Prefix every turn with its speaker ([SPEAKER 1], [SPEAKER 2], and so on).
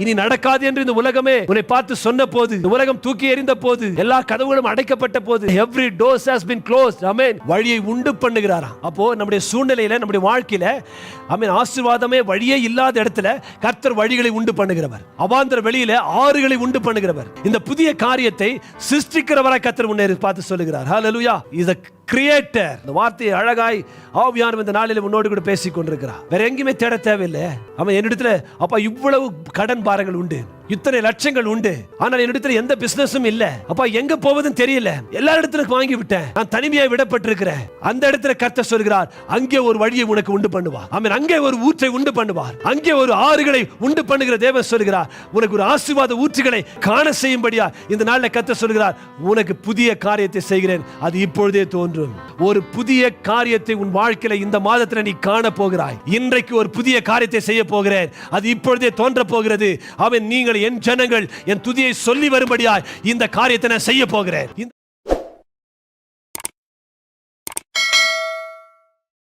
[SPEAKER 1] இனி நடக்காது என்று இந்த உலகமே உன்னை பார்த்து சொன்ன போது, இந்த உலகம் தூக்கி எறிந்த போது, எல்லா கதவுகளும் அடைக்கப்பட்ட போது, every doors has been closed, ஆமென், வழியை உண்டு பண்ணுகிறாராம். அப்போ நம்முடைய சூழ்நிலையில, நம்முடைய வாழ்க்கையில, ஆமென், ஆசீர்வாதமே வழியே இல்லாத இடத்துல கர்த்தர் வழிகளை உண்டு பண்ணுகிறவர். அவாந்தர வெளியில ஆறுகளை உண்டு பண்ணுகிறவர். இந்த புதிய காரியத்தை சிருஷ்டிக்கிறவராய் கர்த்தர் முன்னே பார்த்து சொல்லுகிறார். ஹல்லேலூயா. Is a creator. இந்த வார்த்தையை அழகாய் ஆவியானவர் இந்த நாளில் முன்னோடு கூட பேசிக் கொண்டிருக்கிறார். வேற எங்கேயுமே தேட தேவையில்லை. அவன் என்னிடத்துல அப்பா இவ்வளவு கடன் பாரங்கள் உண்டு, இத்தனை லட்சங்கள் உண்டு, ஆனால் என்னிடத்துல எந்த பிசினஸும் இல்ல, அப்பா எங்க போவதுன்னு தெரியல, எல்லா இடத்துல வாங்கி விட்டேன், நான் தனிமையாக விடப்பட்டிருக்கிறேன். அந்த இடத்துல கர்த்தர் சொல்கிறார், அங்கே ஒரு வழியை உனக்கு உண்டு பண்ணுவார். ஆமென். அங்கே ஒரு ஊற்றை உண்டு பண்ணுவார். அங்கே ஒரு ஆறுகளை உண்டு பண்ணுகிற தேவன் சொல்கிறார், உனக்கு ஒரு ஆசீர்வாத ஊற்றுகளை காண செய்யும்படியா இந்த நாளில் கர்த்தர் சொல்கிறார், உனக்கு புதிய காரியத்தை செய்கிறேன், அது இப்பொழுதே தோன்றும். ஒரு புதிய காரியத்தை உன் வாழ்க்கையில இந்த மாதத்தில் நீ காண போகிறாய். இன்றைக்கு ஒரு புதிய காரியத்தை செய்ய போகிறேன், அது இப்பொழுதே தோன்ற போகிறது. அவன் நீங்கள் என் ஜனங்கள் என் துதியை சொல்லி வரும்படியாய் இந்த காரியத்தை நான் செய்ய போகிறேன்.